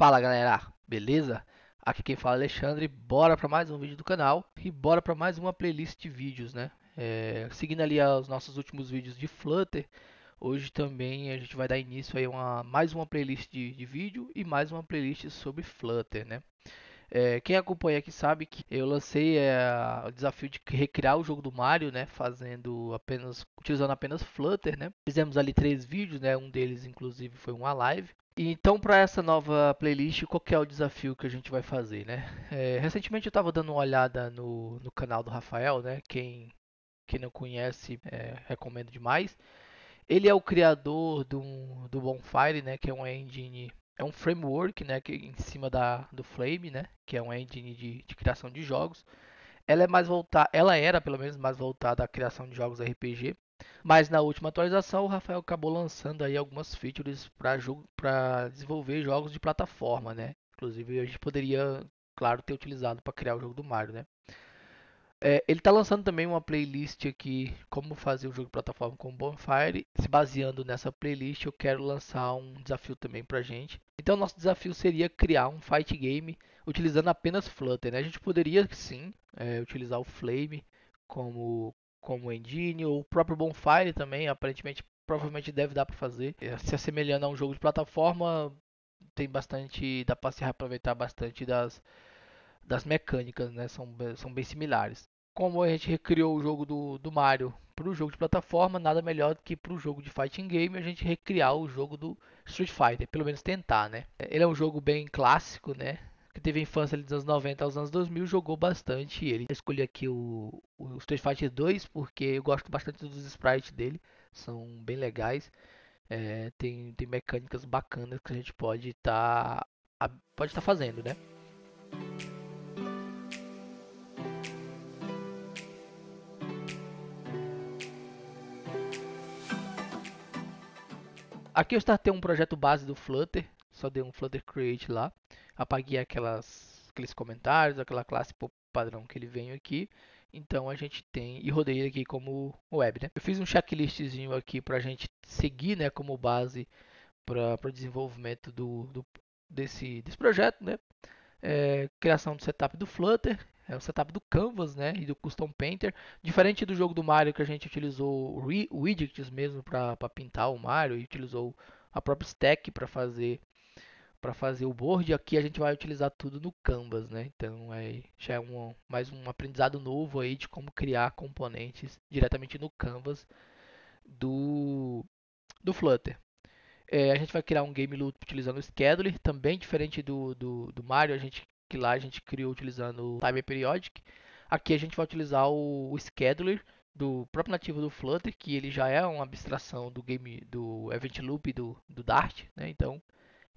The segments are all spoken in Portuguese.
Fala galera, beleza? Aqui quem fala é Alexandre, bora para mais um vídeo do canal e bora para mais uma playlist de vídeos, né? Seguindo ali os nossos últimos vídeos de Flutter, hoje também a gente vai dar início aí a mais uma playlist de vídeo e mais uma playlist sobre Flutter, né? Quem acompanha aqui sabe que eu lancei o desafio de recriar o jogo do Mario, né? Utilizando apenas Flutter, né? Fizemos ali 3 vídeos, né? Um deles, inclusive, foi uma live. E então, para essa nova playlist, qual que é o desafio que a gente vai fazer, né? Recentemente eu estava dando uma olhada no canal do Rafael, né? Quem não conhece, recomendo demais. Ele é o criador do Bonfire, né? Que é uma engine, é um framework, né? Que em cima do Flame, né? Que é uma engine de criação de jogos. Ela era pelo menos mais voltada à criação de jogos RPG. Mas na última atualização, o Rafael acabou lançando aí algumas features para desenvolver jogos de plataforma, né? Inclusive a gente poderia, claro, ter utilizado para criar o jogo do Mario, né? Ele está lançando também uma playlist aqui, como fazer o jogo de plataforma com Bonfire. Se baseando nessa playlist, eu quero lançar um desafio também pra gente. Então, nosso desafio seria criar um fight game utilizando apenas Flutter, né? A gente poderia sim utilizar o Flame como engine, ou o próprio Bonfire também, aparentemente, provavelmente deve dar para fazer. Se assemelhando a um jogo de plataforma, tem bastante, dá para se reaproveitar bastante das mecânicas, né? São bem similares. Como a gente recriou o jogo do Mario para o jogo de plataforma, nada melhor do que para o jogo de fighting game a gente recriar o jogo do Street Fighter, pelo menos tentar, né? Ele é um jogo bem clássico, né? Que teve a infância ali dos anos 90 aos anos 2000, jogou bastante ele. Eu escolhi aqui o Street Fighter 2 porque eu gosto bastante dos sprites dele, são bem legais. Tem mecânicas bacanas que a gente pode estar fazendo, né? Aqui eu startei um projeto base do Flutter, só dei um Flutter Create lá, apaguei aqueles comentários, aquela classe padrão que ele vem aqui. Então a gente tem e rodei ele aqui como web, né? Eu fiz um checklistzinho aqui para a gente seguir, né, como base para o desenvolvimento desse projeto, né? Criação do setup do Flutter, o setup do Canvas, né, e do Custom Painter. Diferente do jogo do Mario que a gente utilizou widgets mesmo para pintar o Mario e utilizou a própria stack para fazer o board, aqui a gente vai utilizar tudo no Canvas, né? Então já é mais um aprendizado novo aí de como criar componentes diretamente no Canvas do, do Flutter. A gente vai criar um game loop utilizando o scheduler, também diferente do Mario, que lá a gente criou utilizando o Timer Periodic. Aqui a gente vai utilizar o scheduler do próprio nativo do Flutter, que ele já é uma abstração do Event Loop do Dart, né? Então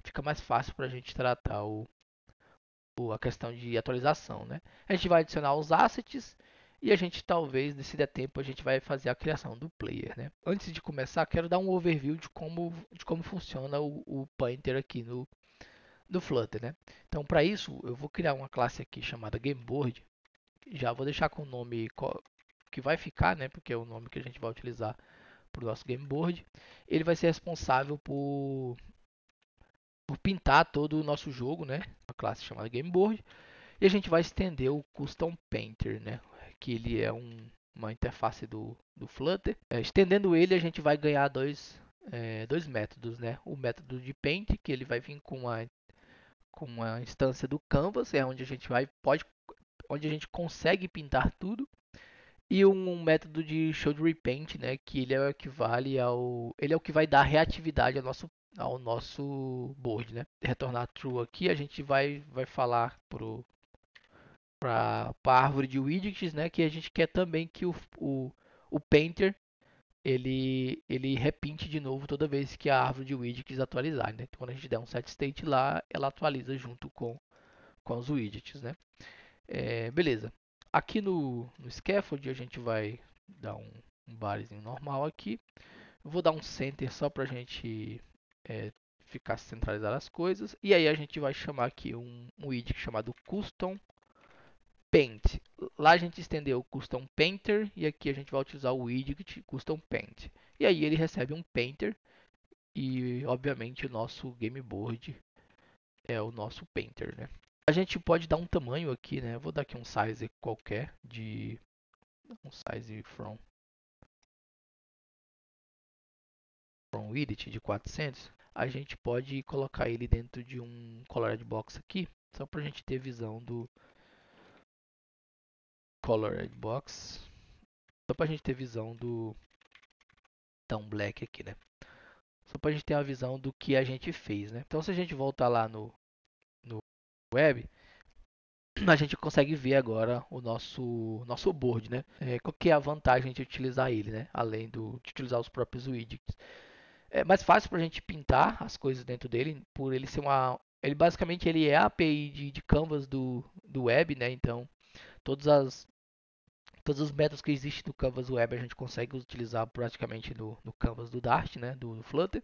fica mais fácil para a gente tratar a questão de atualização, né? A gente vai adicionar os assets e a gente talvez, se der tempo, a gente vai fazer a criação do player, né? Antes de começar, quero dar um overview de como funciona o Painter aqui no Flutter, né? Então, para isso, eu vou criar uma classe aqui chamada GameBoard. Já vou deixar com o nome que vai ficar, né? Porque é o nome que a gente vai utilizar para o nosso GameBoard. Ele vai ser responsável por pintar todo o nosso jogo, né? Uma classe chamada GameBoard. E a gente vai estender o Custom Painter, né? Que ele é uma interface do Flutter. Estendendo ele, a gente vai ganhar dois métodos, né? O método de Paint, que ele vai vir com uma instância do Canvas, é onde a gente onde a gente consegue pintar tudo. E um método de Show Repaint, né? Que ele ele é o que vai dar reatividade ao nosso board, né? Retornar true aqui, a gente vai falar para a árvore de widgets, né? Que a gente quer também que o Painter ele repinte de novo toda vez que a árvore de widgets atualizar, né? Então, quando a gente der um set state lá, ela atualiza junto com os widgets, né? Beleza. Aqui no scaffold a gente vai dar um barzinho normal aqui. Eu vou dar um center só para a gente ficar centralizar as coisas. E aí a gente vai chamar aqui um widget chamado custom Paint. Lá a gente estendeu o Custom Painter e aqui a gente vai utilizar o widget Custom Paint. E aí ele recebe um Painter e obviamente o nosso game board é o nosso painter, né? A gente pode dar um tamanho aqui, né? Eu vou dar aqui um size qualquer de um size from widget de 400. A gente pode colocar ele dentro de um colored box aqui, só para a gente ter visão do colored box, só para a gente ter visão do tão black aqui, né? Só para a gente ter uma visão do que a gente fez, né? Então, se a gente voltar lá no web, a gente consegue ver agora o nosso board, né? Qual que é a vantagem de utilizar ele, né? Além de utilizar os próprios widgets. É mais fácil para a gente pintar as coisas dentro dele, por ele ser ele basicamente ele é a API de Canvas do web, né? Então, todas as todos os métodos que existem no Canvas Web a gente consegue utilizar praticamente no Canvas do Dart, né, do Flutter.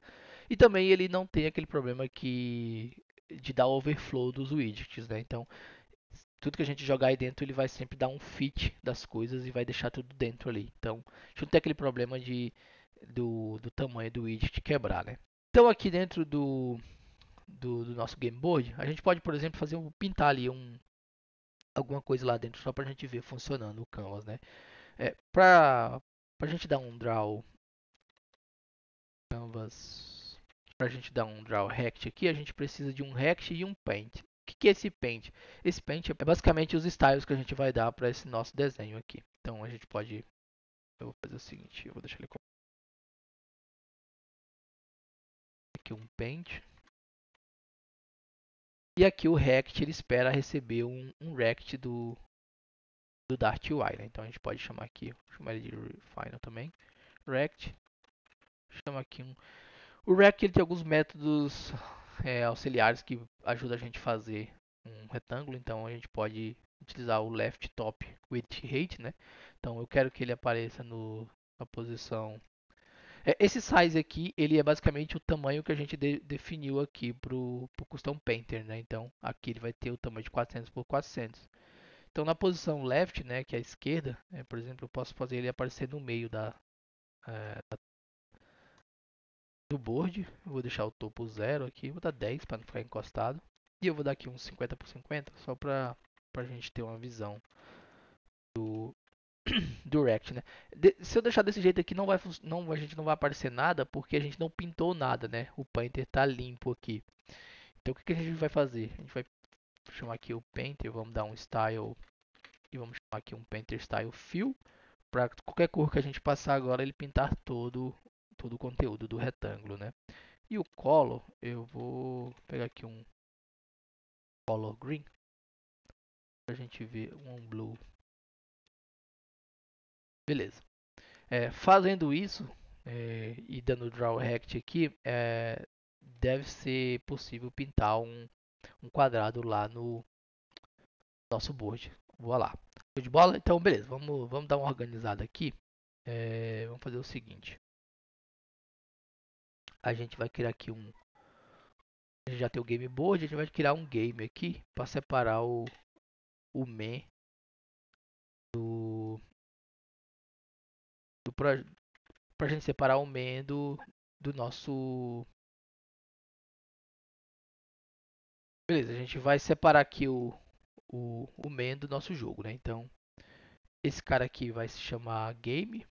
E também ele não tem aquele problema de dar overflow dos widgets, né? Então, tudo que a gente jogar aí dentro, ele vai sempre dar um fit das coisas e vai deixar tudo dentro ali. Então, a gente não tem aquele problema do tamanho do widget quebrar, né? Então, aqui dentro do nosso game board, a gente pode, por exemplo, pintar ali alguma coisa lá dentro só para a gente ver funcionando o Canvas, né? Para a gente dar um draw canvas, para a gente dar um draw rect aqui, a gente precisa de um rect e um paint. O que é esse paint? Esse paint é basicamente os styles que a gente vai dar para esse nosso desenho aqui. Então a gente pode, eu vou fazer o seguinte, eu vou deixar ele aqui um paint. E aqui o rect ele espera receber um rect do Dart UI, né? Então a gente pode chamar aqui, chamar ele de final também, rect. Chama aqui o rect ele tem alguns métodos auxiliares que ajudam a gente a fazer um retângulo. Então a gente pode utilizar o left top width height, né? Então eu quero que ele apareça na posição. Esse size aqui ele é basicamente o tamanho que a gente definiu aqui para o Custom Painter, né? Então aqui ele vai ter o tamanho de 400 por 400. Então na posição left, né, que é a esquerda, por exemplo, eu posso fazer ele aparecer no meio do board. Eu vou deixar o topo 0 aqui, vou dar 10 para não ficar encostado. E eu vou dar aqui uns 50 por 50, só para a gente ter uma visão do, do Rect, né? Se eu deixar desse jeito aqui, a gente não vai aparecer nada, porque a gente não pintou nada, né? O Painter tá limpo aqui. Então o que a gente vai fazer? A gente vai chamar aqui o Painter, vamos dar um Style, e vamos chamar aqui um Painter Style Fill, para qualquer cor que a gente passar agora, ele pintar todo o conteúdo do retângulo, né? E o color, eu vou pegar aqui um color green pra gente ver um blue. Beleza. Fazendo isso e dando draw rect aqui, deve ser possível pintar um quadrado lá no nosso board. Vou lá. Show de bola? Então, beleza. Vamos dar uma organizada aqui. Vamos fazer o seguinte. A gente vai criar aqui a gente já tem o game board, a gente vai criar um game aqui para separar o main do, do pra gente separar o main do nosso. Beleza, a gente vai separar aqui o main do nosso jogo, né? Então, esse cara aqui vai se chamar game.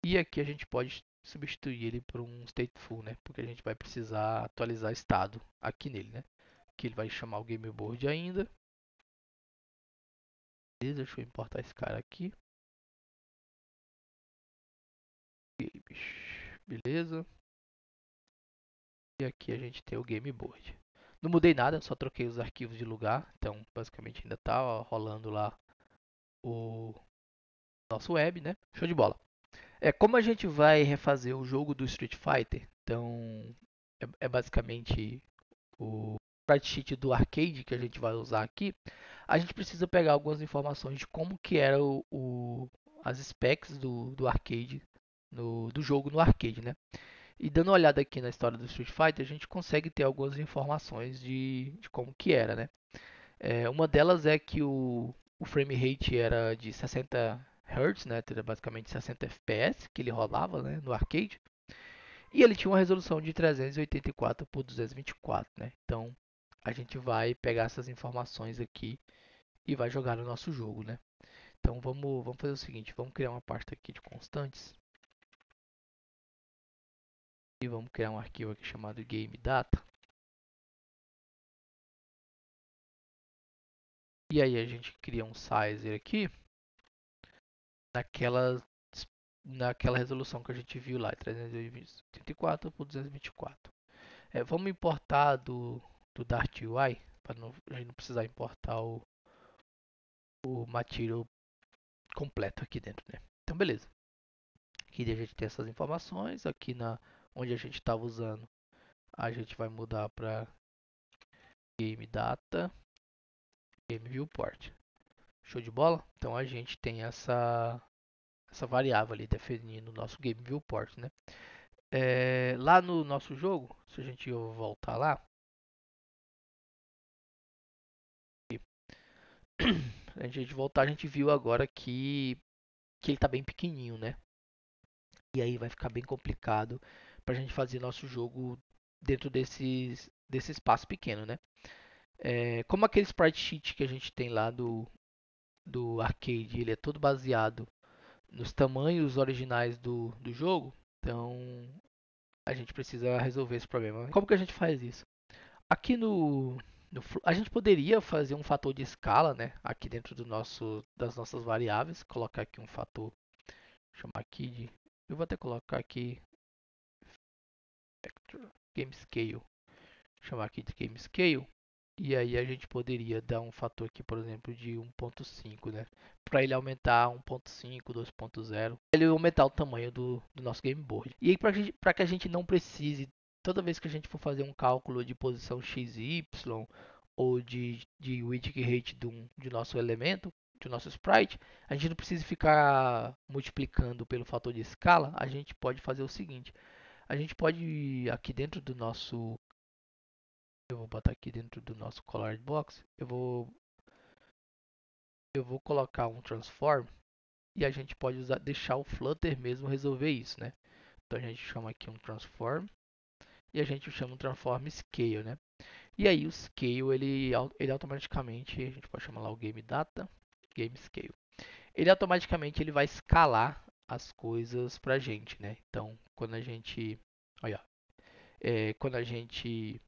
E aqui a gente pode substituir ele por um stateful, né? Porque a gente vai precisar atualizar estado aqui nele, né? Que ele vai chamar o game board ainda. Beleza, deixa eu importar esse cara aqui. Games. Beleza. E aqui a gente tem o game board. Não mudei nada, só troquei os arquivos de lugar. Então, basicamente ainda tá rolando lá o nosso web, né? Show de bola. Como a gente vai refazer o jogo do Street Fighter, então é basicamente o sprite sheet do arcade que a gente vai usar aqui. A gente precisa pegar algumas informações de como que era as specs do arcade, do jogo no arcade, né? E dando uma olhada aqui na história do Street Fighter, a gente consegue ter algumas informações de como que era, né? Uma delas é que o frame rate era de 60 Hz, né? Era basicamente 60 FPS que ele rolava, né, no arcade. E ele tinha uma resolução de 384 por 224, né? Então a gente vai pegar essas informações aqui e vai jogar no nosso jogo, né? Então vamos fazer o seguinte, vamos criar uma pasta aqui de constantes e vamos criar um arquivo aqui chamado game data. E aí a gente cria um sizer aqui naquela naquela resolução que a gente viu lá, 384 por 224. Vamos importar do Dart UI para a gente não precisar importar o material completo aqui dentro, né? Então beleza. Aqui a gente tem essas informações, aqui na onde a gente estava usando, a gente vai mudar para game data, game viewport. Show de bola? Então a gente tem essa variável ali definindo o nosso game viewport, né? Lá no nosso jogo, se a gente voltar lá, a gente voltar, a gente viu agora que ele está bem pequenininho, né? E aí vai ficar bem complicado para a gente fazer nosso jogo dentro desse espaço pequeno, né? Como aquele sprite sheet que a gente tem lá do arcade, ele é todo baseado nos tamanhos originais do jogo, então a gente precisa resolver esse problema. Como que a gente faz isso? Aqui a gente poderia fazer um fator de escala, né? Aqui dentro das nossas variáveis, colocar aqui um fator, chamar aqui de, eu vou até colocar aqui game scale, chamar aqui de game scale. E aí a gente poderia dar um fator aqui, por exemplo, de 1.5, né? Para ele aumentar 1.5, 2.0. Ele aumentar o tamanho do nosso game board. E aí para que a gente não precise, toda vez que a gente for fazer um cálculo de posição x e y, ou de width rate de nosso elemento, do nosso sprite, a gente não precisa ficar multiplicando pelo fator de escala. A gente pode fazer o seguinte. A gente pode, aqui dentro do nosso, eu vou botar aqui dentro do nosso colored box, eu vou colocar um transform e a gente pode deixar o Flutter mesmo resolver isso, né? Então a gente chama aqui um transform e a gente chama um transform scale, né? E aí o scale ele automaticamente, a gente pode chamar lá o game data, game scale. Ele automaticamente ele vai escalar as coisas pra gente, né? Então quando a gente, olha, quando a gente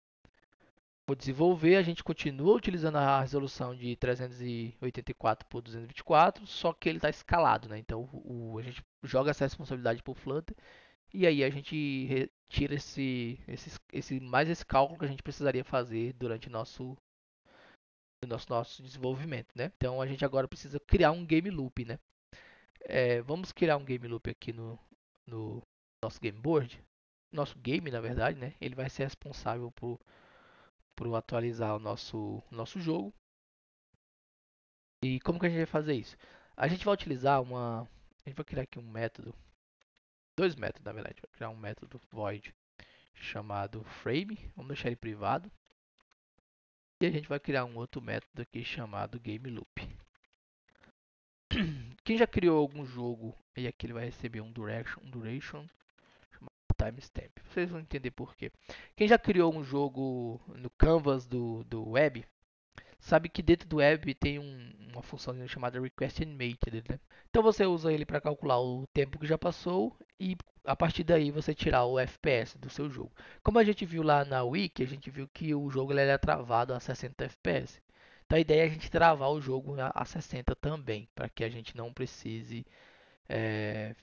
for desenvolver, a gente continua utilizando a resolução de 384 por 224, só que ele está escalado, né? Então a gente joga essa responsabilidade para o Flutter e aí a gente retira mais esse cálculo que a gente precisaria fazer durante nosso desenvolvimento, né? Então a gente agora precisa criar um game loop, né? Vamos criar um game loop aqui no nosso game board. Nosso game, na verdade, né? Ele vai ser responsável por atualizar o nosso jogo. E como que a gente vai fazer isso? A gente vai utilizar a gente vai criar aqui um método, dois métodos na verdade. Vai criar um método void chamado frame, vamos deixar ele privado. E a gente vai criar um outro método aqui chamado game loop. Quem já criou algum jogo e aqui ele vai receber um duration chamado timestamp. Vocês vão entender por quê. Quem já criou um jogo no canvas do web sabe que dentro do web tem uma função chamada request animated, né? Então você usa ele para calcular o tempo que já passou e a partir daí você tirar o FPS do seu jogo. Como a gente viu lá na wiki, a gente viu que o jogo ele era travado a 60 FPS. Então a ideia é a gente travar o jogo a 60 também, para que a gente não precise é,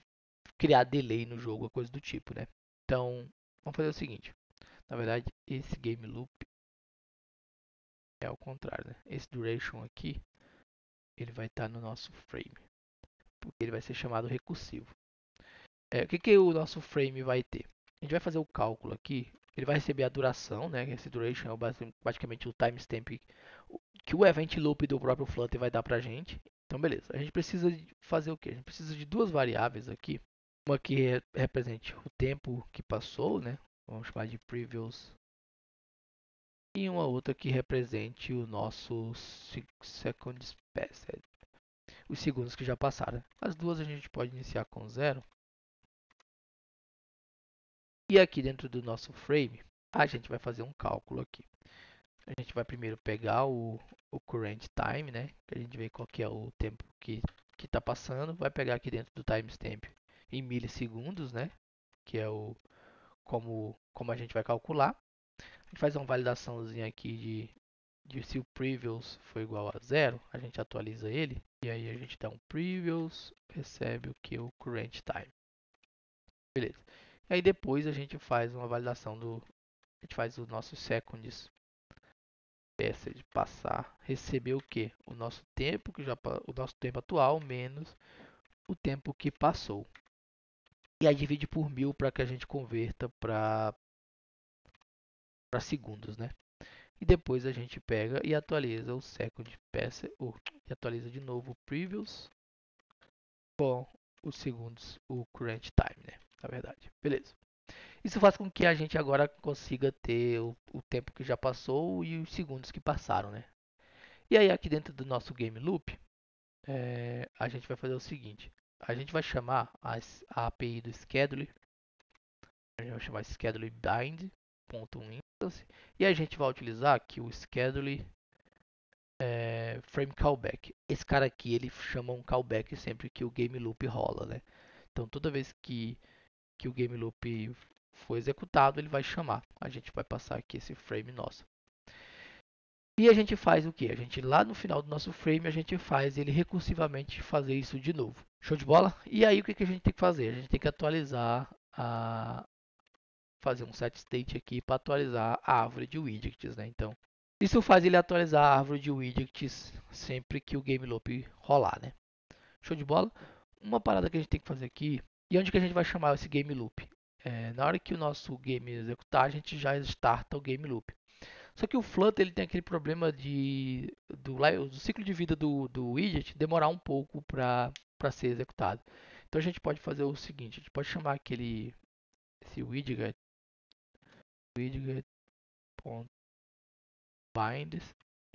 criar delay no jogo, coisa do tipo, né? Então vamos fazer o seguinte. Na verdade, esse game loop é ao contrário, né? Esse duration aqui ele vai estar no nosso frame, porque ele vai ser chamado recursivo. O que o nosso frame vai ter? A gente vai fazer o cálculo aqui, ele vai receber a duração, né? Esse duration é basicamente o timestamp que o event loop do próprio Flutter vai dar pra gente. Então, beleza. A gente precisa fazer o quê? A gente precisa de duas variáveis aqui. Uma que represente o tempo que passou, né? Vamos chamar de previous. E uma outra que represente o nosso second space. os segundos que já passaram. As duas a gente pode iniciar com 0. E aqui dentro do nosso frame, a gente vai fazer um cálculo aqui. A gente vai primeiro pegar o current time, né? Que a gente vê qual que é o tempo que está passando. Vai pegar aqui dentro do timestamp em milissegundos, né? Que é como a gente vai calcular. A gente faz uma validaçãozinha aqui de se o previous for igual a 0, a gente atualiza ele. E aí a gente dá um previous, recebe o que? O current time. Beleza. E aí depois a gente faz uma validação a gente faz os nossos seconds, peça de passar, receber o que? O nosso tempo o nosso tempo atual menos o tempo que passou. E aí divide por 1000 para que a gente converta para segundos, né? E depois a gente pega e atualiza o second peça, e atualiza de novo o previous com os segundos, o current time, né? Na verdade, beleza. Isso faz com que a gente agora consiga ter o tempo que já passou e os segundos que passaram, né? E aí aqui dentro do nosso game loop, a gente vai fazer o seguinte. A gente vai chamar a API do scheduler. A gente vai chamar scheduler bind.instance. E a gente vai utilizar aqui o scheduler frame callback. Esse cara aqui, ele chama um callback sempre que o game loop rola, né? Então toda vez que o game loop for executado, ele vai chamar. A gente vai passar aqui esse frame nosso. E a gente faz o que? A gente lá no final do nosso frame, a gente faz ele recursivamente fazer isso de novo. Show de bola? E aí o que a gente tem que fazer? A gente tem que atualizar fazer um set state aqui para atualizar a árvore de widgets, né? Então, isso faz ele atualizar a árvore de widgets sempre que o game loop rolar, né? Show de bola? Uma parada que a gente tem que fazer aqui, e onde que a gente vai chamar esse game loop? Na hora que o nosso game executar, a gente já starta o game loop. Só que o Flutter ele tem aquele problema do ciclo de vida do widget demorar um pouco para ser executado. Então a gente pode fazer o seguinte, a gente pode chamar esse widget.bind,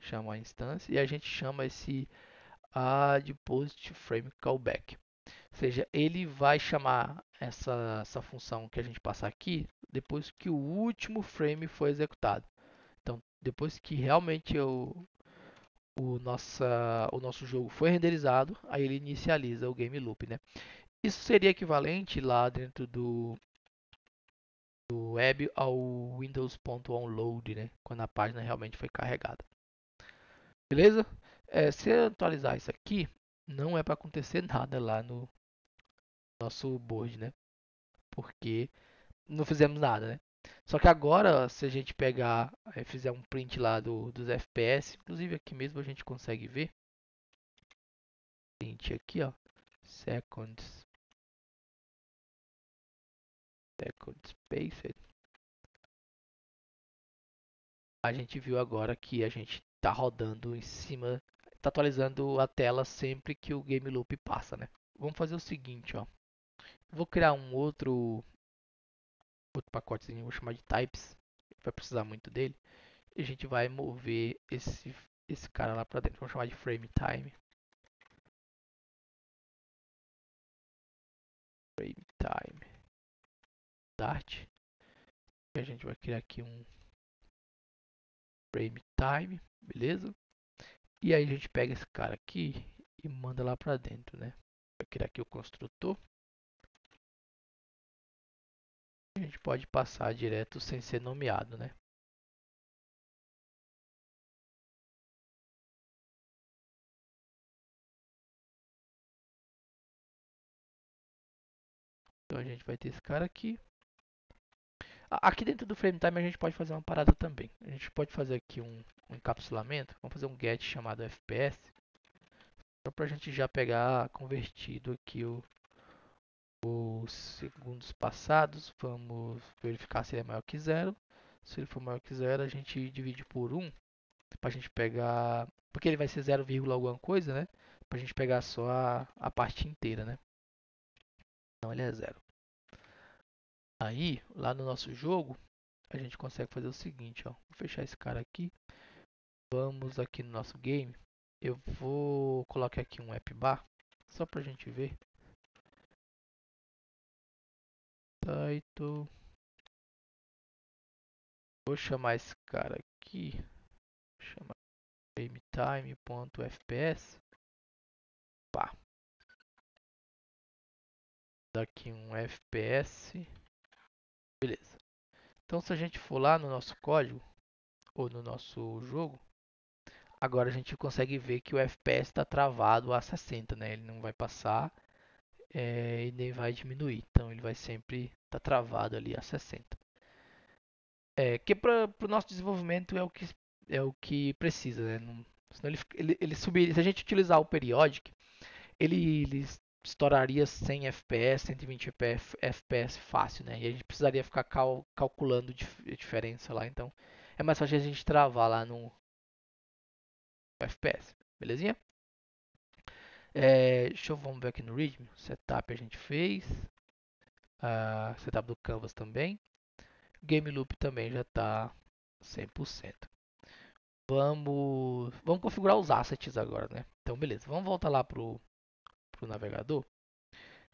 chama a instância, e a gente chama esse addPost frame callback. Ou seja, ele vai chamar essa função que a gente passar aqui depois que o último frame for executado. Então, depois que realmente o nosso jogo foi renderizado, aí ele inicializa o game loop, né? Isso seria equivalente lá dentro do web ao Windows.onload, né? Quando a página realmente foi carregada. Beleza? Se eu atualizar isso aqui, não é para acontecer nada lá no nosso board, né? Porque não fizemos nada, né? Só que agora, se a gente pegar, fizer um print lá dos FPS, inclusive aqui mesmo a gente consegue ver, print aqui, ó, seconds spaced, a gente viu agora que a gente está rodando em cima, está atualizando a tela sempre que o game loop passa, né? Vamos fazer o seguinte, ó, vou criar um outro pacotezinho, vou chamar de types, vai precisar muito dele, e a gente vai mover esse cara lá para dentro, vamos chamar de frame time. Frame time start. E a gente vai criar aqui um frame time, beleza? E aí a gente pega esse cara aqui e manda lá para dentro, né? Vai criar aqui o construtor. A gente pode passar direto sem ser nomeado, né? Então a gente vai ter esse cara aqui. Aqui dentro do frame time a gente pode fazer uma parada também. A gente pode fazer aqui um encapsulamento. Vamos fazer um get chamado FPS. Só para a gente já pegar convertido aqui os segundos passados. Vamos verificar se ele é maior que 0. Se ele for maior que 0, a gente divide por 1. Para a gente pegar. Porque ele vai ser 0, alguma coisa, né? Para a gente pegar só a parte inteira, né? Então ele é 0. Aí, lá no nosso jogo, a gente consegue fazer o seguinte, ó. Vou fechar esse cara aqui. Vamos aqui no nosso game. Eu vou colocar aqui um app bar, só pra gente ver. Title. Vou chamar esse cara aqui. Chama gametime.fps. Pá. Daqui um FPS. Beleza. Então se a gente for lá no nosso código ou no nosso jogo, agora a gente consegue ver que o FPS está travado a 60, né? Ele não vai passar e nem vai diminuir. Então ele vai sempre estar travado ali a 60. Que para o nosso desenvolvimento é o que precisa, né? Senão ele subir, se a gente utilizar o periodic, ele estouraria 100 FPS, 120 FPS fácil, né? E a gente precisaria ficar calculando a diferença lá. Então é mais fácil a gente travar lá no FPS, belezinha? Vamos ver aqui no Readme. Setup a gente fez. Setup do Canvas também. Game Loop também já está 100%. Vamos configurar os assets agora, né? Então, beleza. Vamos voltar lá pro navegador.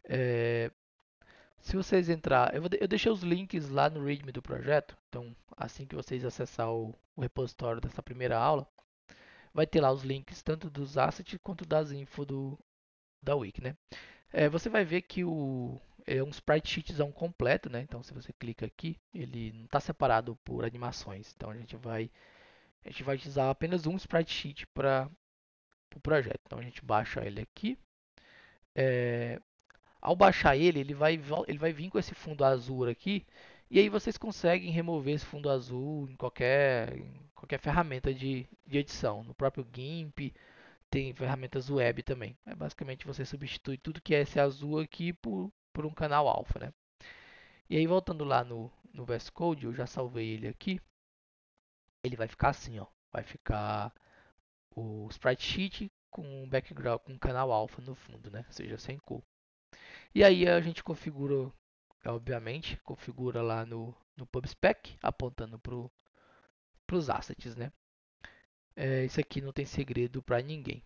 É, Se vocês entrar, eu deixei os links lá no README do projeto. Então, assim que vocês acessar o repositório dessa primeira aula, vai ter lá os links tanto dos assets quanto das info da wiki, né? Você vai ver que é um sprite sheetzão completo, né? Então, se você clica aqui, ele não está separado por animações. Então, a gente vai utilizar apenas um sprite sheet para o projeto. Então, a gente baixa ele aqui. É, Ao baixar ele vai vir com esse fundo azul aqui. E aí vocês conseguem remover esse fundo azul em qualquer ferramenta de edição. No próprio GIMP, tem ferramentas web também. Basicamente você substitui tudo que é esse azul aqui por um canal alfa, né? E aí voltando lá no VS Code, eu já salvei ele aqui. Ele vai ficar assim, ó. Vai ficar o sprite sheet com um background, com um canal alfa no fundo, né? Ou seja, sem cor. E aí a gente configura, obviamente, configura lá no PubSpec, apontando para os assets, né? Isso aqui não tem segredo para ninguém.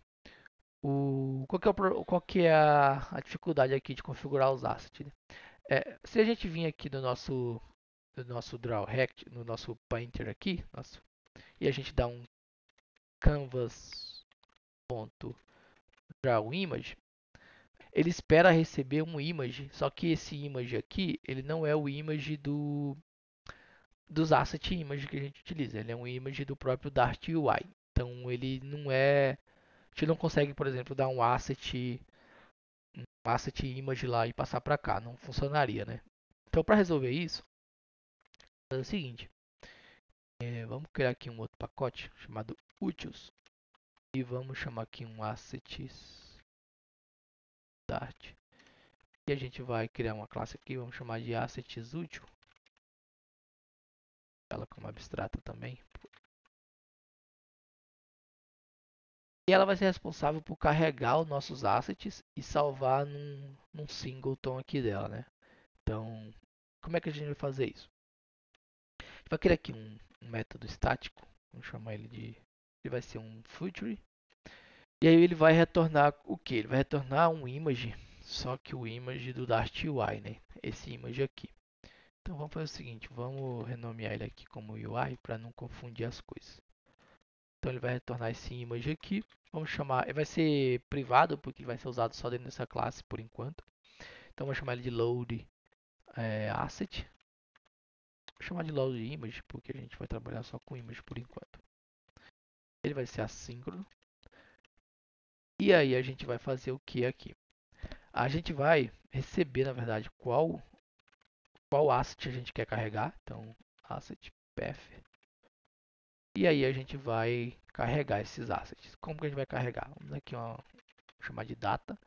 Qual que é a dificuldade aqui de configurar os assets? Né? Se a gente vir aqui no nosso Draw Rect, no nosso Painter aqui, e a gente dá um canvas.drawImage, ele espera receber um image, só que esse image aqui, ele não é o image dos asset image que a gente utiliza, ele é um image do próprio Dart UI. Então ele não é, a gente não consegue, por exemplo, dar um asset image lá e passar para cá, não funcionaria, né? Então para resolver isso, é o seguinte, vamos criar aqui um outro pacote chamado utils e vamos chamar aqui um assets Dart. E a gente vai criar uma classe aqui, vamos chamar de assets útil, ela como abstrata também. E ela vai ser responsável por carregar os nossos assets e salvar num singleton aqui dela, né? Então, como é que a gente vai fazer isso? A gente vai criar aqui um método estático, vamos chamar ele de, ele vai ser um future. E aí ele vai retornar o que? Ele vai retornar um image, só que o image do Dart UI, né? Esse image aqui. Então vamos fazer o seguinte, vamos renomear ele aqui como UI para não confundir as coisas. Então ele vai retornar esse image aqui. Vamos chamar, ele vai ser privado porque ele vai ser usado só dentro dessa classe por enquanto. Então vamos chamar ele de load asset. Vou chamar de load image porque a gente vai trabalhar só com image por enquanto. Ele vai ser assíncrono. E aí a gente vai fazer o que aqui? A gente vai receber, na verdade, qual asset a gente quer carregar. Então, asset path. E aí a gente vai carregar esses assets. Como que a gente vai carregar? Vamos aqui, vou chamar de data.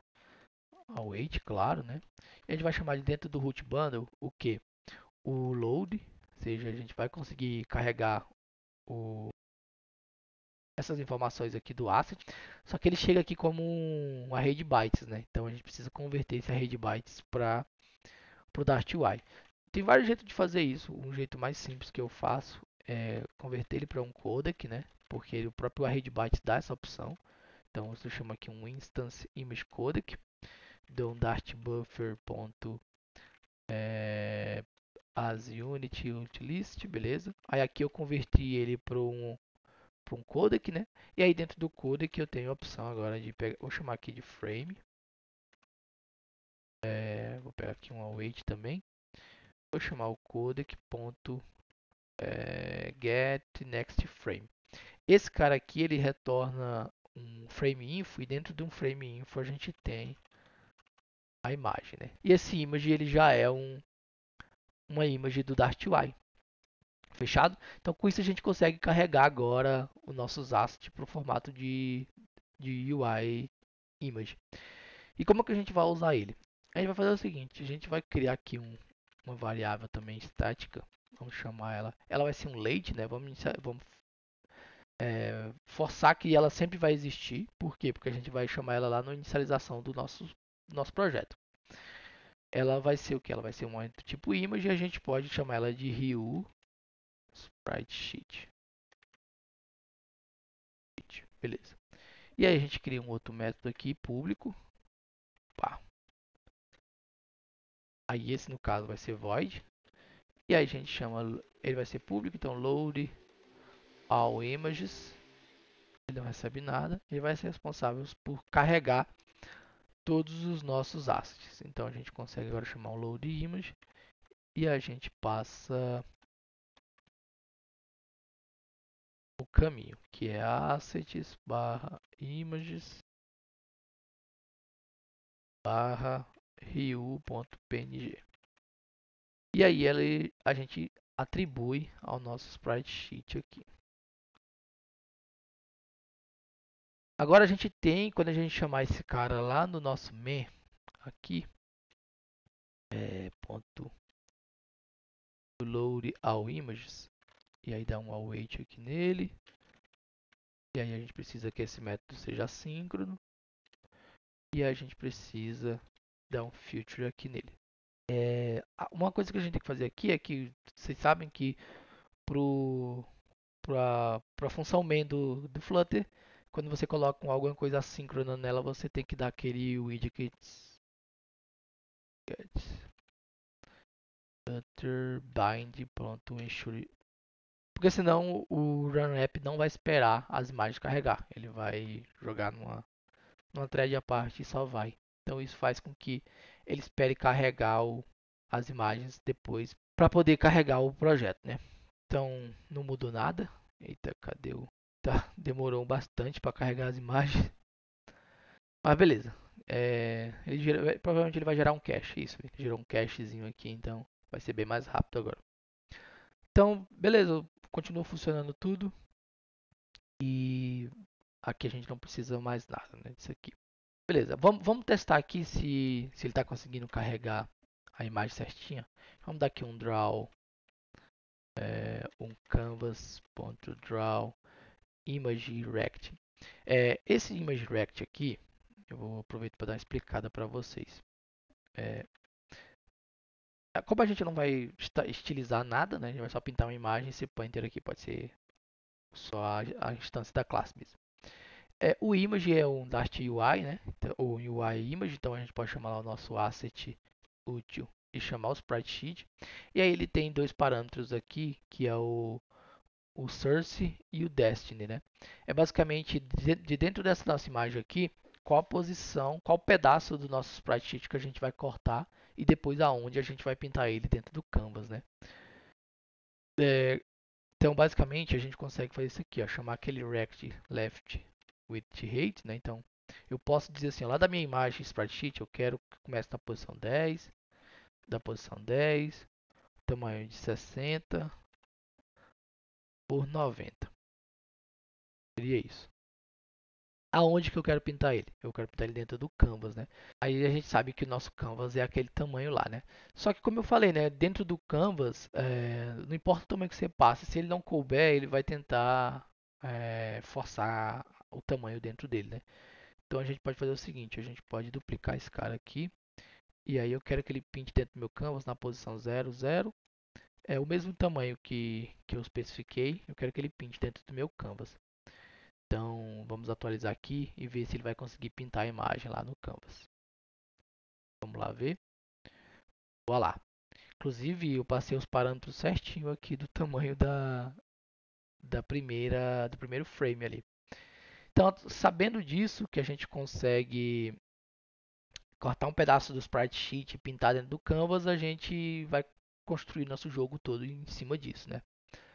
Await, claro, né? E a gente vai chamar de dentro do root bundle o que? O load, ou seja, a gente vai conseguir carregar essas informações aqui do asset, só que ele chega aqui como um array de bytes, né? Então a gente precisa converter esse array de bytes para o Dart UI. Tem vários jeitos de fazer isso. Um jeito mais simples que eu faço é converter ele para um codec, né? Porque o próprio array de bytes dá essa opção. Então você chama aqui um instance image codec, dou um dart buffer ponto as unit utilist, beleza? Aí aqui eu converti ele para um codec, né? E aí dentro do codec eu tenho a opção agora de pegar, vou chamar aqui de frame. Vou pegar aqui um await também. Vou chamar o codec ponto get next frame. Esse cara aqui ele retorna um frame info e dentro de um frame info a gente tem a imagem, né? E esse image ele já é uma image do Dart UI. Fechado? Então com isso a gente consegue carregar agora os nossos assets para o formato de UI image. E como que a gente vai usar ele? A gente vai fazer o seguinte, a gente vai criar aqui uma variável também estática, vamos chamar ela, ela vai ser um late, né? Vamos forçar que ela sempre vai existir, por quê? Porque a gente vai chamar ela lá na inicialização do nosso projeto. Ela vai ser o que? Ela vai ser uma tipo image e a gente pode chamar ela de Ryu Sprite Sheet. Beleza. E aí a gente cria um outro método aqui, público. Pá. Aí esse no caso vai ser void. E aí a gente chama, ele vai ser público, então load all images. Ele não recebe nada. Ele vai ser responsável por carregar todos os nossos assets. Então a gente consegue agora chamar o load image e a gente passa o caminho, que é assets barra images barra Ryu.png. E aí a gente atribui ao nosso sprite sheet aqui. Agora a gente tem, quando a gente chamar esse cara lá no nosso main, aqui, ponto load all images, e aí dá um await aqui nele, e aí a gente precisa que esse método seja assíncrono, e a gente precisa dar um filter aqui nele. Uma coisa que a gente tem que fazer aqui é que vocês sabem que para a função main do Flutter, quando você coloca alguma coisa assíncrona nela, você tem que dar aquele widget Flutter bind pronto ensure, porque senão o run app não vai esperar as imagens carregar, ele vai jogar numa thread à parte e só vai. Então isso faz com que ele espere carregar as imagens depois para poder carregar o projeto, né? Então não mudou nada. Eita, cadê o... Tá, demorou bastante para carregar as imagens. Mas beleza. Provavelmente ele vai gerar um cache. Isso, ele gerou um cachezinho aqui, então vai ser bem mais rápido agora. Então, beleza, continua funcionando tudo. E aqui a gente não precisa mais nada, né, disso aqui. Beleza, vamos testar aqui se ele está conseguindo carregar a imagem certinha. Vamos dar aqui um draw, um canvas.draw image rect. Esse image rect aqui, eu vou aproveitar para dar uma explicada para vocês. Como a gente não vai estilizar nada, né, a gente vai só pintar uma imagem, esse pointer aqui pode ser só a instância da classe mesmo. O image é um Dart UI, né? Então, ou UI image, então a gente pode chamar lá o nosso asset útil e chamar o sprite sheet. E aí ele tem dois parâmetros aqui, que é o source e o destiny, né? É basicamente de dentro dessa nossa imagem aqui, qual a posição, qual pedaço do nosso sprite sheet que a gente vai cortar e depois aonde a gente vai pintar ele dentro do canvas, né? Então basicamente a gente consegue fazer isso aqui, ó, chamar aquele rect left with height, né? Então eu posso dizer assim, ó, lá da minha imagem sprite sheet eu quero que comece na posição 10, da posição 10, tamanho de 60 por 90. Seria isso. Aonde que eu quero pintar ele? Eu quero pintar ele dentro do canvas, né? Aí a gente sabe que o nosso canvas é aquele tamanho lá, né? Só que como eu falei, né? Dentro do canvas, não importa o tamanho que você passe, se ele não couber, ele vai tentar forçar o tamanho dentro dele, né? Então a gente pode fazer o seguinte, a gente pode duplicar esse cara aqui, e aí eu quero que ele pinte dentro do meu canvas na posição 0, 0. É o mesmo tamanho que eu especifiquei, eu quero que ele pinte dentro do meu canvas. Então vamos atualizar aqui e ver se ele vai conseguir pintar a imagem lá no Canvas. Vamos lá ver. Olá. Inclusive eu passei os parâmetros certinho aqui do tamanho do primeiro frame ali. Então, sabendo disso, que a gente consegue cortar um pedaço do sprite sheet e pintar dentro do Canvas, a gente vai construir nosso jogo todo em cima disso, né?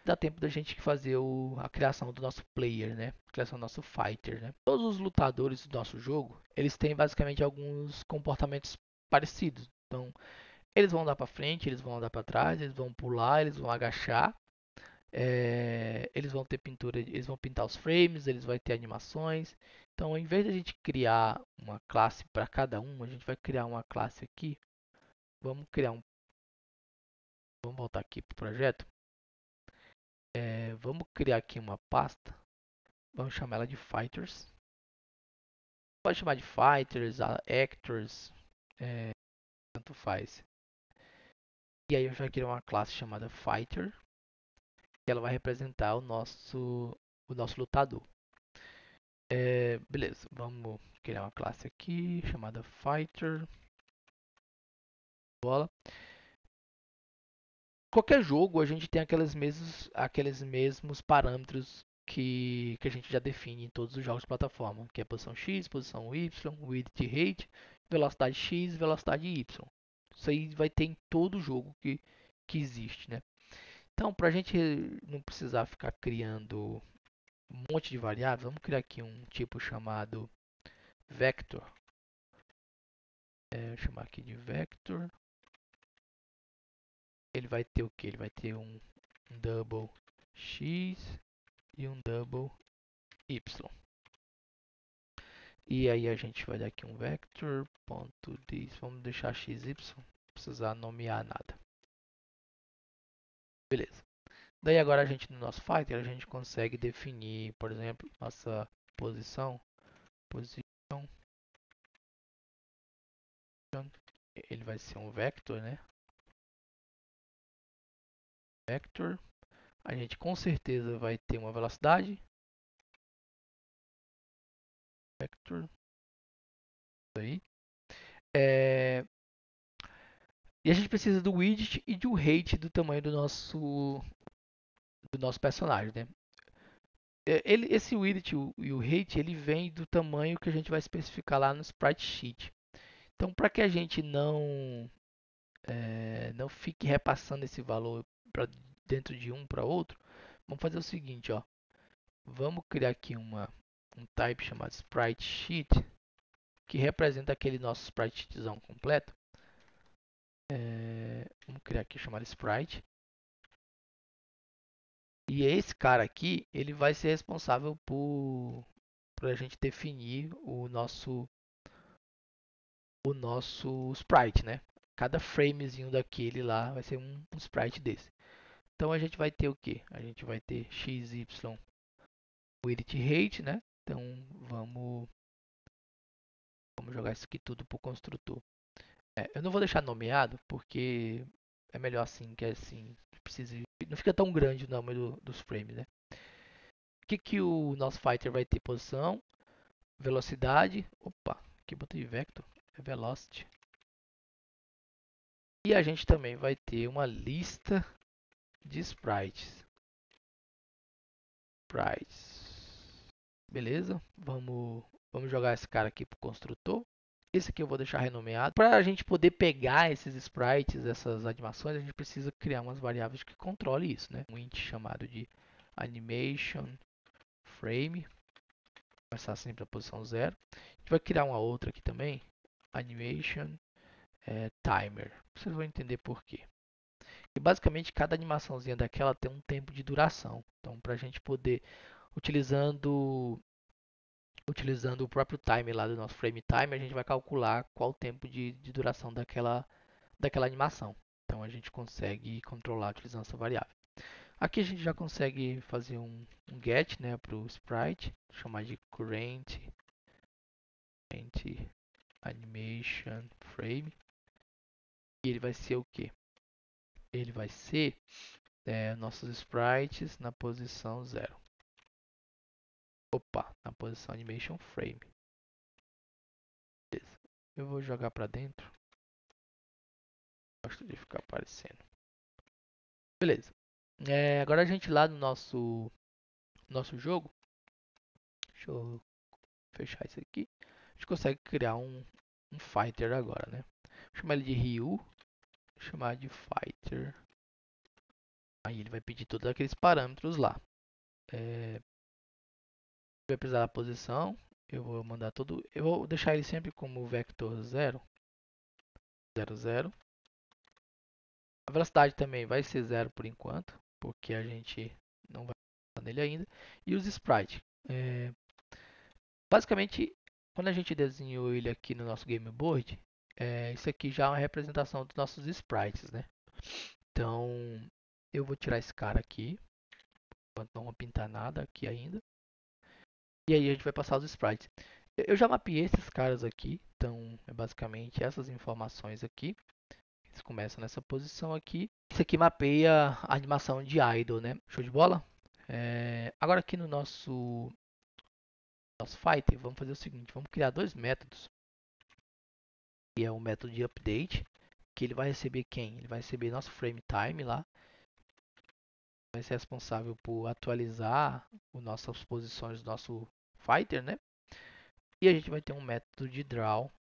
Dá tempo da gente fazer a criação do nosso player, né? A criação do nosso fighter, né? Todos os lutadores do nosso jogo, eles têm basicamente alguns comportamentos parecidos. Então, eles vão andar para frente, eles vão andar para trás, eles vão pular, eles vão agachar. Eles vão ter pintura, eles vão pintar os frames, eles vão ter animações. Então, em vez de a gente criar uma classe para cada um, a gente vai criar uma classe aqui. Vamos voltar aqui para o projeto. Vamos criar aqui uma pasta. Vamos chamar ela de Fighters. Pode chamar de Fighters, Actors, tanto faz. E aí a gente vai criar uma classe chamada Fighter, que ela vai representar o nosso lutador. Beleza, vamos criar uma classe aqui chamada Fighter. Bola. Qualquer jogo a gente tem aqueles mesmos parâmetros que a gente já define em todos os jogos de plataforma, que é posição X, posição Y, width e height, velocidade X e velocidade Y. Isso aí vai ter em todo jogo que existe, né? Então, para a gente não precisar ficar criando um monte de variáveis, vamos criar aqui um tipo chamado vector. Vou chamar aqui de vector. Ele vai ter o que? Ele vai ter um double x e um double y. E aí a gente vai dar aqui um vector ponto this, vamos deixar xy, não precisar nomear nada. Beleza. Daí agora a gente no nosso fighter a gente consegue definir, por exemplo, nossa posição, ele vai ser um vector, né? Vector. A gente com certeza vai ter uma velocidade. Vector. Aí. E a gente precisa do widget e do height do tamanho do nosso personagem, né? Esse widget e o height ele vem do tamanho que a gente vai especificar lá no sprite sheet. Então, para que a gente não fique repassando esse valor para dentro de um para outro, vamos fazer o seguinte, ó. Vamos criar aqui um type chamado sprite sheet que representa aquele nosso sprite sheetzão completo. Vamos criar aqui chamado sprite. E esse cara aqui, ele vai ser responsável por a gente definir o nosso sprite, né? Cada framezinho daquele lá vai ser um sprite desse. Então a gente vai ter o que? A gente vai ter xy width height, né? Então vamos jogar isso aqui tudo para o construtor. Eu não vou deixar nomeado porque é melhor assim, que assim não fica tão grande o número dos frames, né? O que o nosso fighter vai ter? Posição, velocidade. Opa, aqui botei vector, é velocity. E a gente também vai ter uma lista de sprites. Beleza? Vamos jogar esse cara aqui para o construtor. Esse aqui eu vou deixar renomeado. Para a gente poder pegar esses sprites, essas animações, a gente precisa criar umas variáveis que controle isso, né? Um int chamado de animation frame. Começar sempre a posição 0. A gente vai criar uma outra aqui também, animation timer. Vocês vão entender por quê. E basicamente cada animaçãozinha daquela tem um tempo de duração. Então, para a gente poder, utilizando o próprio timer lá do nosso frame timer, a gente vai calcular qual o tempo de duração daquela animação. Então, a gente consegue controlar utilizando essa variável. Aqui a gente já consegue fazer um get, né, para o sprite, chamar de current animation frame. E ele vai ser o que? Ele vai ser nossos sprites na posição 0. Opa, na posição Animation Frame. Beleza. Eu vou jogar pra dentro. Gosto de ficar aparecendo. Beleza. Agora a gente lá no nosso jogo. Deixa eu fechar isso aqui. A gente consegue criar um fighter agora, né? Vou chamar ele de Ryu. Vou chamar de fighter. Aí ele vai pedir todos aqueles parâmetros lá. Vai precisar da posição. Eu vou mandar todo. Eu vou deixar ele sempre como vector 0, 0, 0. A velocidade também vai ser 0 por enquanto, porque a gente não vai usar nele ainda. E os sprites. Basicamente, quando a gente desenhou ele aqui no nosso game board, isso aqui já é uma representação dos nossos sprites, né? Então, eu vou tirar esse cara aqui, enquanto não vou pintar nada aqui ainda. E aí a gente vai passar os sprites. Eu já mapeei esses caras aqui, então é basicamente essas informações aqui. Eles começam nessa posição aqui. Isso aqui mapeia a animação de idle, né? Show de bola? Agora aqui no nosso fighter, vamos fazer o seguinte, vamos criar dois métodos. Que é o método de update, que ele vai receber quem? Ele vai receber nosso frame time lá. Vai ser responsável por atualizar as nossas posições do nosso fighter, né? E a gente vai ter um método de draw,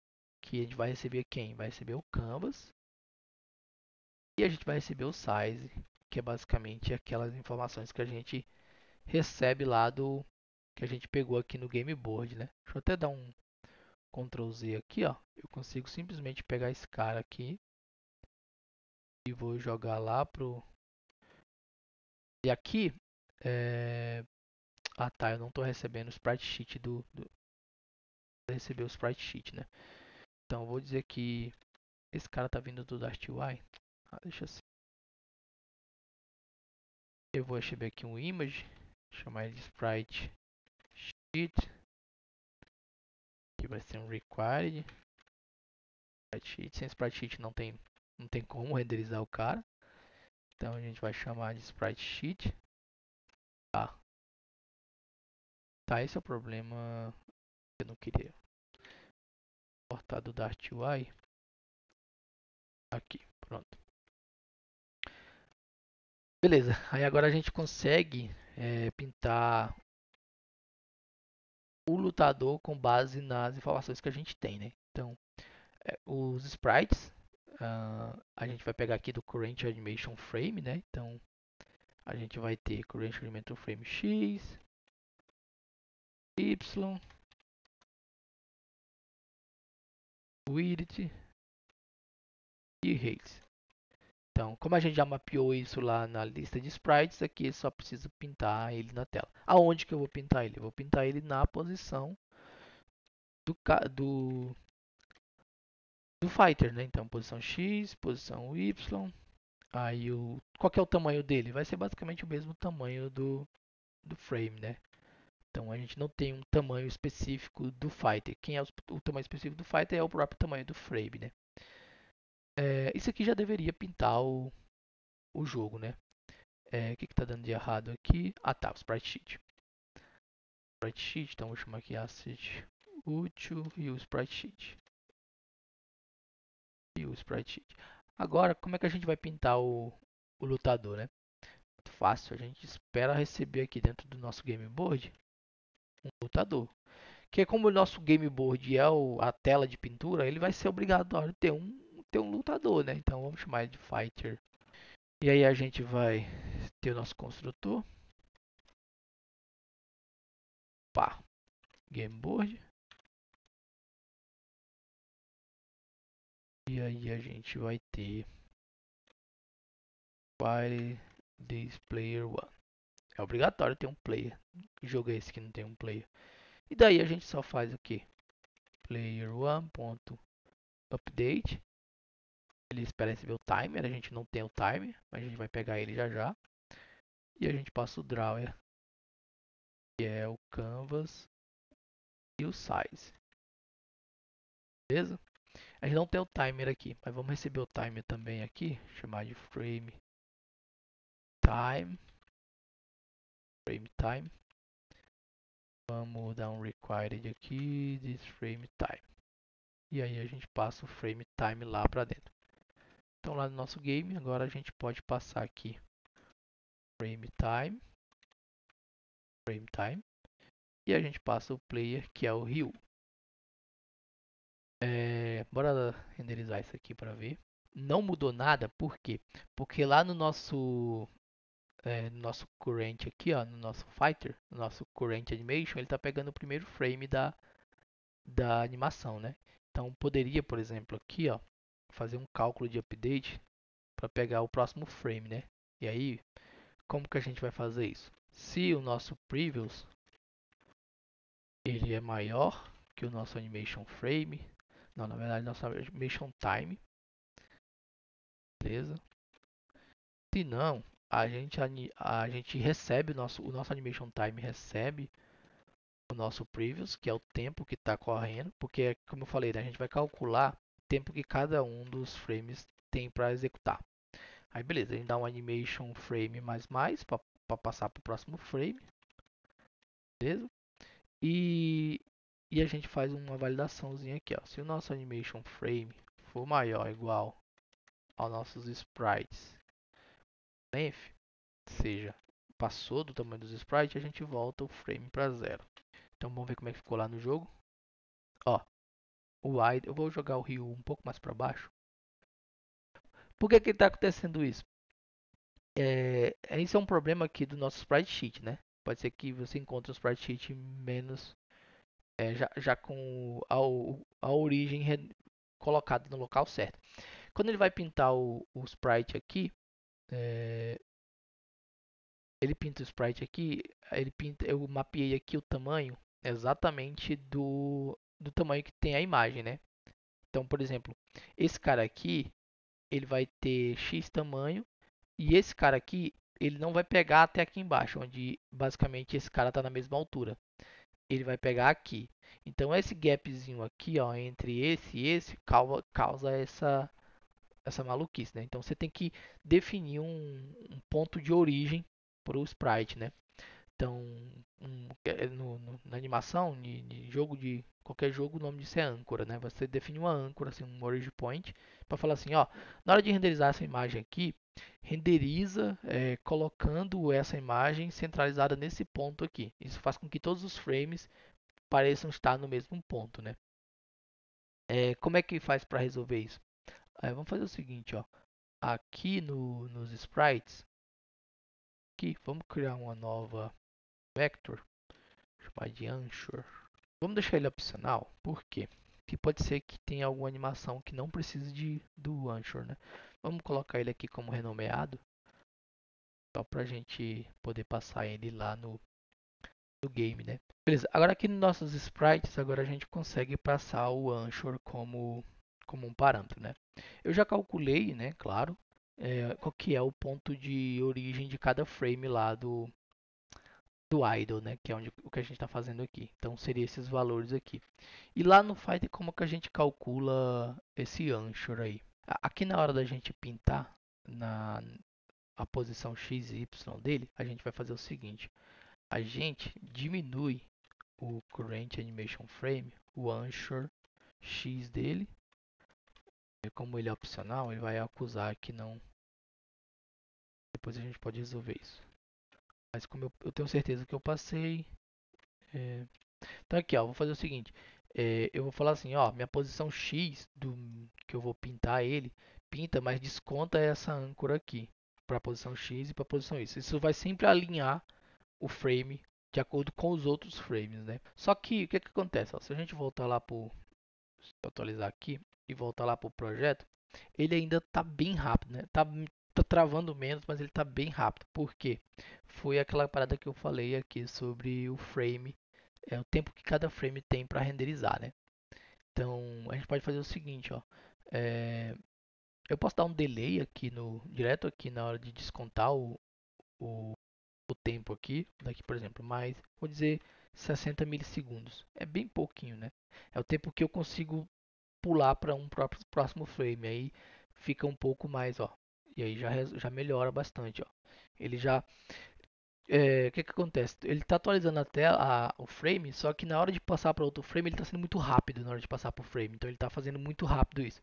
que a gente vai receber quem? Vai receber o canvas. E a gente vai receber o size, que é basicamente aquelas informações que a gente recebe lá do que a gente pegou aqui no game board, né? Deixa eu até dar um Ctrl Z aqui, ó. Eu consigo simplesmente pegar esse cara aqui e vou jogar lá pro. E aqui, ah tá, eu não estou recebendo o sprite sheet receber o sprite sheet, né? Então eu vou dizer que esse cara tá vindo do DartUI. Deixa assim. Eu vou receber aqui um image, chamar ele de sprite sheet, que vai ser um required sprite sheet. Sem sprite sheet não tem como renderizar o cara. Então a gente vai chamar de sprite sheet. Tá, esse é o problema que eu não queria cortar do DartUI. Aqui, pronto. Beleza, aí agora a gente consegue pintar o lutador com base nas informações que a gente tem, né? Então, os sprites, a gente vai pegar aqui do Current Animation Frame, né? Então, a gente vai ter Current Animation Frame X, Y, Width e Height. Então, como a gente já mapeou isso lá na lista de sprites, aqui só preciso pintar ele na tela. Aonde que eu vou pintar ele? Eu vou pintar ele na posição do fighter, né? Então, posição X, posição Y. Aí, qual que é o tamanho dele? Vai ser basicamente o mesmo tamanho do frame, né? Então, a gente não tem um tamanho específico do fighter. Quem é o tamanho específico do fighter é o próprio tamanho do frame, né? Isso aqui já deveria pintar o jogo, né? O que está dando de errado aqui? Ah, tá, o sprite sheet. Sprite sheet, então vou chamar aqui asset útil e o sprite sheet. E o sprite sheet. Agora, como é que a gente vai pintar o lutador, né? Muito fácil, a gente espera receber aqui dentro do nosso game board um lutador. Que é como o nosso game board é a tela de pintura, ele vai ser obrigatório ter um lutador, né? Então vamos chamar ele de fighter. E aí a gente vai ter o nosso construtor. Pá, game board. E aí a gente vai ter file this player one. É obrigatório ter um player. Que jogo é esse que não tem um player? E daí a gente só faz o que? Player one.update. Ele espera receber o timer. A gente não tem o timer, mas a gente vai pegar ele já já. E a gente passa o drawer, que é o canvas e o size. Beleza? A gente não tem o timer aqui, mas vamos receber o timer também aqui. Chamar de frame time. Frame time. Vamos dar um required aqui, this frame time. E aí a gente passa o frame time lá para dentro. Então lá no nosso game, agora a gente pode passar aqui frame time, e a gente passa o player que é o Ryu. Bora renderizar isso aqui para ver. Não mudou nada, por quê? Porque lá no nosso current aqui, ó, no nosso fighter, no nosso current animation, ele está pegando o primeiro frame da animação, né? Então poderia, por exemplo, aqui, ó, fazer um cálculo de update para pegar o próximo frame, né? E aí, como que a gente vai fazer isso? Se o nosso previous ele é maior que o nosso animation frame, não, na verdade, nosso animation time, beleza? Se não, a gente recebe o nosso animation time recebe o nosso previous, que é o tempo que está correndo, porque como eu falei, né, a gente vai calcular o tempo que cada um dos frames tem para executar. Aí beleza, a gente dá um animation frame mais para passar para o próximo frame, beleza? E a gente faz uma validaçãozinha aqui, ó. Se o nosso animation frame for maior ou igual aos nossos sprites length, seja, passou do tamanho dos sprites, a gente volta o frame para zero. Então vamos ver como é que ficou lá no jogo. Ó, o wide, eu vou jogar o Ryu um pouco mais para baixo. Por que que está acontecendo isso? Esse é um problema aqui do nosso sprite sheet, né? Pode ser que você encontre o sprite sheet menos já com a origem colocada no local certo. Quando ele vai pintar o sprite aqui, é, ele pinta o sprite aqui, eu mapeei aqui o tamanho exatamente do tamanho que tem a imagem, né? Então, por exemplo, esse cara aqui, ele vai ter X tamanho e esse cara aqui, ele não vai pegar até aqui embaixo, onde basicamente esse cara está na mesma altura. Ele vai pegar aqui. Então esse gapzinho aqui, ó, entre esse e esse, causa essa maluquice, né? Então você tem que definir um ponto de origem para o sprite, né? Então, na animação, de jogo de qualquer jogo, o nome disso é âncora, né? Você define uma âncora, assim, um origin point, para falar assim, ó, na hora de renderizar essa imagem aqui, renderiza colocando essa imagem centralizada nesse ponto aqui. Isso faz com que todos os frames pareçam estar no mesmo ponto, né? Como é que faz para resolver isso? Vamos fazer o seguinte, ó. Aqui nos sprites, aqui, vamos criar uma nova vector, chamar de Anchor. Vamos deixar ele opcional, por quê? Porque pode ser que tenha alguma animação que não precise do Anchor, né? Vamos colocar ele aqui como renomeado, só para a gente poder passar ele lá no game, né? Beleza, agora aqui nos nossos sprites, agora a gente consegue passar o Anchor como um parâmetro, né? Eu já calculei, né, claro, qual que é o ponto de origem de cada frame lá do idle, né, que é o que a gente está fazendo aqui. Então seria esses valores aqui. E lá no Fighter, como que a gente calcula esse Anchor aí? Aqui na hora da gente pintar a posição x e y dele, a gente vai fazer o seguinte: a gente diminui o current animation frame, o Anchor x dele. E como ele é opcional, ele vai acusar que não. Depois a gente pode resolver isso. Mas como eu tenho certeza que eu passei. É... Então aqui, ó, vou fazer o seguinte. Eu vou falar assim, ó, minha posição X que eu vou pintar ele, pinta, mas desconta essa âncora aqui para a posição X e para a posição Y. Isso vai sempre alinhar o frame de acordo com os outros frames, né? Só que o que acontece? Ó, se a gente voltar lá para atualizar aqui e voltar lá para o projeto, ele ainda está bem rápido, né? Tá travando menos, mas ele está bem rápido. Por quê? Foi aquela parada que eu falei aqui sobre o frame, o tempo que cada frame tem para renderizar, né? Então a gente pode fazer o seguinte, ó. É, eu posso dar um delay aqui direto aqui na hora de descontar o, o tempo aqui, daqui por exemplo, mais, vou dizer 60 milissegundos. É bem pouquinho, né? É o tempo que eu consigo pular para um próximo frame. Aí fica um pouco mais, ó. E aí já melhora bastante, ó. Ele já O que que acontece? Ele está atualizando até o frame, só que na hora de passar para outro frame, ele está sendo muito rápido na hora de passar para o frame. Então ele está fazendo muito rápido isso.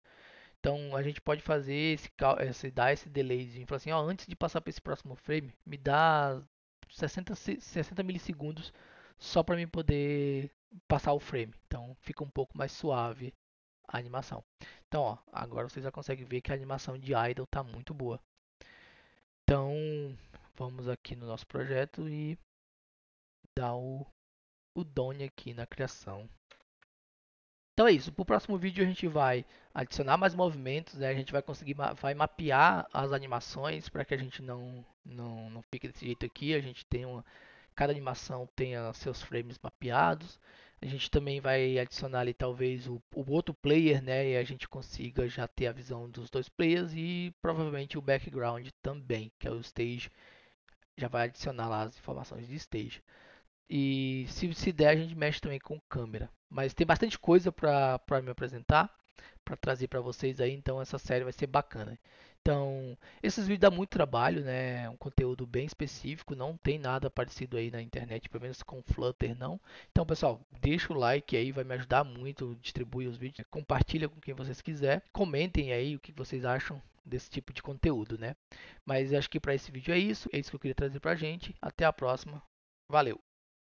Então a gente pode fazer dar esse delayzinho, falar assim, ó, antes de passar para esse próximo frame, me dá 60 milissegundos só para mim poder passar o frame. Então fica um pouco mais suave a animação. Então, ó, agora vocês já conseguem ver que a animação de idle tá muito boa. Então, vamos aqui no nosso projeto e dar o done aqui na criação. Então é isso. Para o próximo vídeo a gente vai adicionar mais movimentos, né? A gente vai conseguir vai mapear as animações para que a gente não fique desse jeito aqui. A gente tem cada animação tenha seus frames mapeados. A gente também vai adicionar ali talvez o outro player, né? E a gente consiga já ter a visão dos dois players e provavelmente o background também, que é o stage. Já vai adicionar lá as informações de stage. E se der, a gente mexe também com câmera. Mas tem bastante coisa para me apresentar, para trazer para vocês aí, então essa série vai ser bacana. Então, esses vídeos dão muito trabalho, né? É um conteúdo bem específico, não tem nada parecido aí na internet, pelo menos com Flutter não. Então, pessoal, deixa o like aí, vai me ajudar muito, distribui os vídeos, compartilha com quem vocês quiser, comentem aí o que vocês acham desse tipo de conteúdo, né? Mas acho que para esse vídeo é isso que eu queria trazer pra gente. Até a próxima. Valeu!